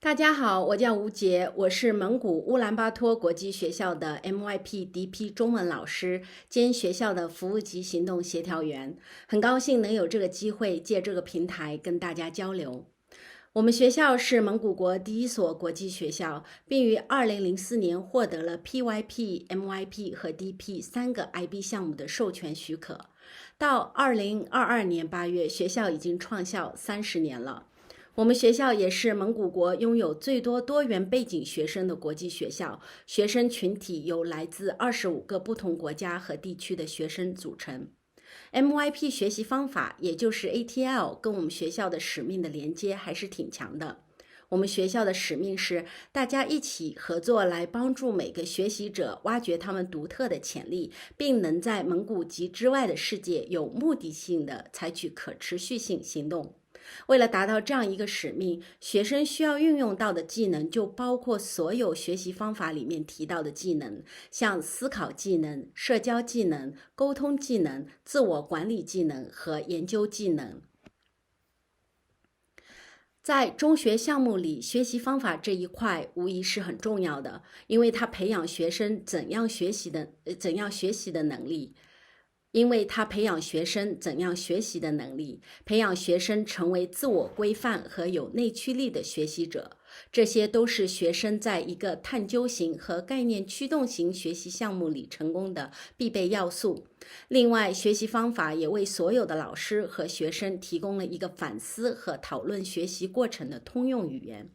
大家好，我叫吴杰，我是蒙古乌兰巴托国际学校的 MYP-DP 中文老师，兼学校的服务及行动协调员。很高兴能有这个机会借这个平台跟大家交流。我们学校是蒙古国第一所国际学校，并于2004年获得了 PYP、MYP 和 DP 3个 IB 项目的授权许可。到2022年8月，学校已经创校30年了。我们学校也是蒙古国拥有最多多元背景学生的国际学校，学生群体由来自25个不同国家和地区的学生组成。MYP 学习方法，也就是 ATL， 跟我们学校的使命的连接还是挺强的。我们学校的使命是大家一起合作来帮助每个学习者挖掘他们独特的潜力，并能在蒙古及之外的世界有目的性的采取可持续性行动。为了达到这样一个使命，学生需要运用到的技能就包括所有学习方法里面提到的技能，像思考技能、社交技能、沟通技能、自我管理技能和研究技能。在中学项目里，学习方法这一块无疑是很重要的，因为它培养学生怎样学习的能力。培养学生成为自我规范和有内驱力的学习者，这些都是学生在一个探究型和概念驱动型学习项目里成功的必备要素。另外，学习方法也为所有的老师和学生提供了一个反思和讨论学习过程的通用语言。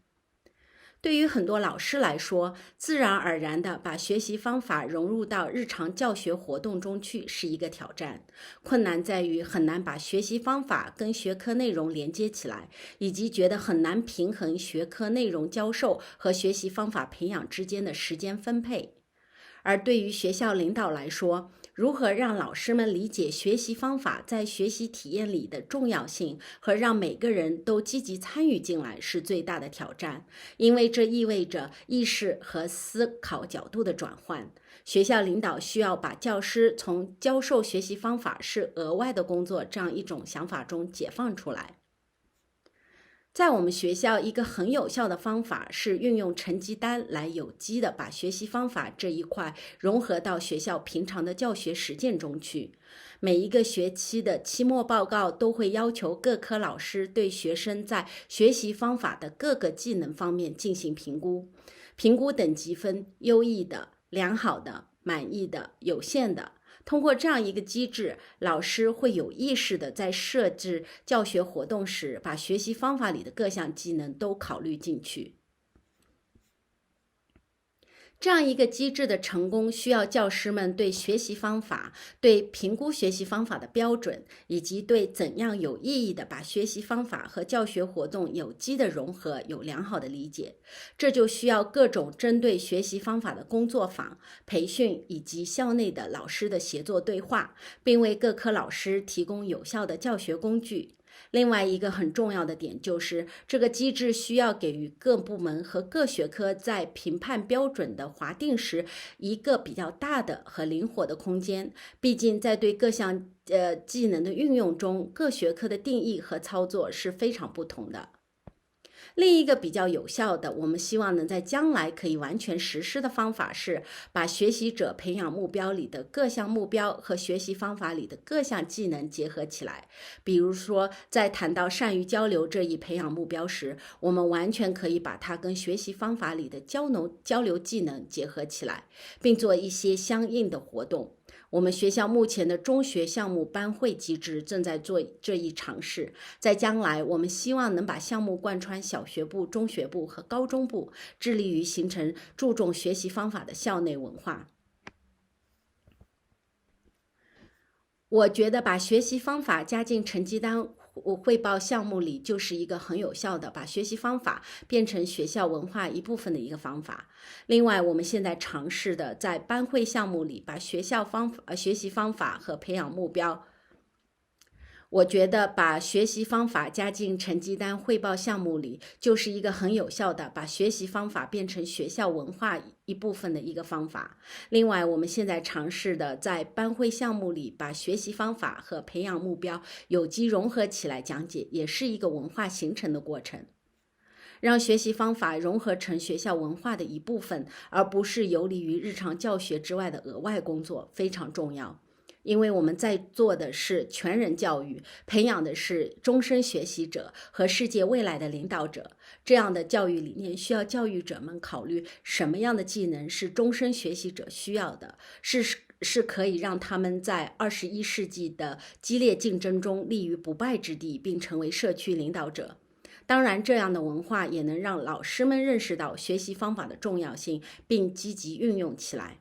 对于很多老师来说，自然而然地把学习方法融入到日常教学活动中去是一个挑战。困难在于很难把学习方法跟学科内容连接起来，以及觉得很难平衡学科内容教授和学习方法培养之间的时间分配。而对于学校领导来说，如何让老师们理解学习方法在学习体验里的重要性和让每个人都积极参与进来是最大的挑战，因为这意味着意识和思考角度的转换。学校领导需要把教师从教授学习方法是额外的工作这样一种想法中解放出来。在我们学校，一个很有效的方法是运用成绩单来有机的把学习方法这一块融合到学校平常的教学实践中去。每一个学期的期末报告都会要求各科老师对学生在学习方法的各个技能方面进行评估，评估等级分优异的、良好的、满意的、有限的。通过这样一个机制，老师会有意识地在设置教学活动时，把学习方法里的各项技能都考虑进去。这样一个机制的成功，需要教师们对学习方法、对评估学习方法的标准，以及对怎样有意义的把学习方法和教学活动有机的融合有良好的理解。这就需要各种针对学习方法的工作坊、培训以及校内的老师的协作对话，并为各科老师提供有效的教学工具。另外一个很重要的点就是，这个机制需要给予各部门和各学科在评判标准的划定时一个比较大的和灵活的空间。毕竟在对各项技能的运用中，各学科的定义和操作是非常不同的。另一个比较有效的，我们希望能在将来可以完全实施的方法是，把学习者培养目标里的各项目标和学习方法里的各项技能结合起来。比如说，在谈到善于交流这一培养目标时，我们完全可以把它跟学习方法里的交流技能结合起来，并做一些相应的活动。我们学校目前的中学项目班会机制正在做这一尝试，在将来我们希望能把项目贯穿小学部、中学部和高中部，致力于形成注重学习方法的校内文化。我觉得把学习方法加进成绩单汇报项目里，就是一个很有效的把学习方法变成学校文化一部分的一个方法。另外，我们现在尝试的在班会项目里把学习方法和培养目标。我觉得把学习方法加进成绩单汇报项目里，就是一个很有效的把学习方法变成学校文化一部分的一个方法。另外，我们现在尝试的在班会项目里把学习方法和培养目标有机融合起来讲解，也是一个文化形成的过程。让学习方法融合成学校文化的一部分，而不是游离于日常教学之外的额外工作，非常重要。因为我们在做的是全人教育，培养的是终身学习者和世界未来的领导者。这样的教育理念需要教育者们考虑什么样的技能是终身学习者需要的，是可以让他们在21世纪的激烈竞争中立于不败之地，并成为社区领导者。当然，这样的文化也能让老师们认识到学习方法的重要性，并积极运用起来。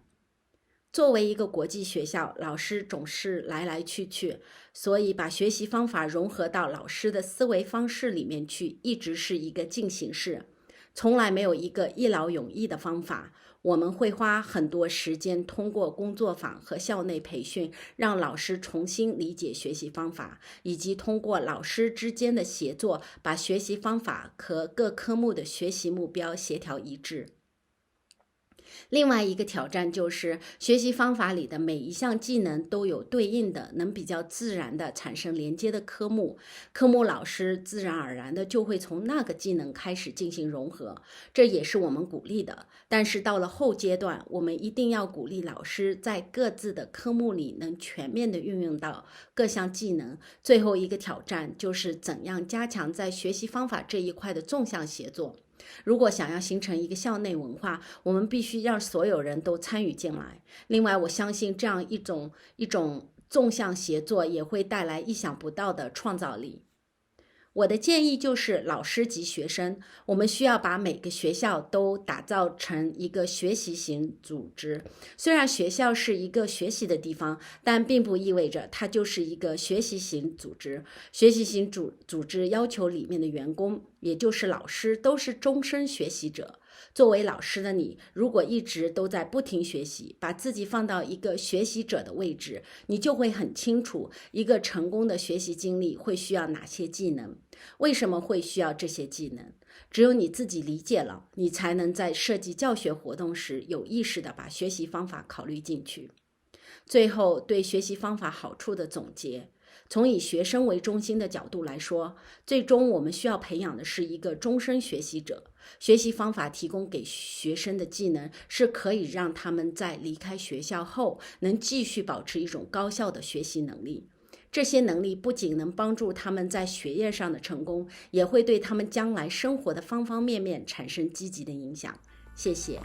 作为一个国际学校，老师总是来来去去，所以把学习方法融合到老师的思维方式里面去，一直是一个进行式，从来没有一个一劳永逸的方法。我们会花很多时间，通过工作坊和校内培训，让老师重新理解学习方法，以及通过老师之间的协作，把学习方法和各科目的学习目标协调一致。另外一个挑战就是学习方法里的每一项技能都有对应的能比较自然的产生连接的科目，科目老师自然而然的就会从那个技能开始进行融合，这也是我们鼓励的。但是到了后阶段，我们一定要鼓励老师在各自的科目里能全面的运用到各项技能。最后一个挑战就是怎样加强在学习方法这一块的纵向协作。如果想要形成一个校内文化，我们必须让所有人都参与进来。另外，我相信这样一种纵向协作也会带来意想不到的创造力。我的建议就是老师及学生，我们需要把每个学校都打造成一个学习型组织。虽然学校是一个学习的地方，但并不意味着它就是一个学习型组织。学习型组织要求里面的员工，也就是老师，都是终身学习者。作为老师的你，如果一直都在不停学习，把自己放到一个学习者的位置，你就会很清楚一个成功的学习经历会需要哪些技能，为什么会需要这些技能。只有你自己理解了，你才能在设计教学活动时有意识地把学习方法考虑进去。最后，对学习方法好处的总结。从以学生为中心的角度来说，最终我们需要培养的是一个终身学习者。学习方法提供给学生的技能是可以让他们在离开学校后能继续保持一种高效的学习能力。这些能力不仅能帮助他们在学业上的成功，也会对他们将来生活的方方面面产生积极的影响。谢谢。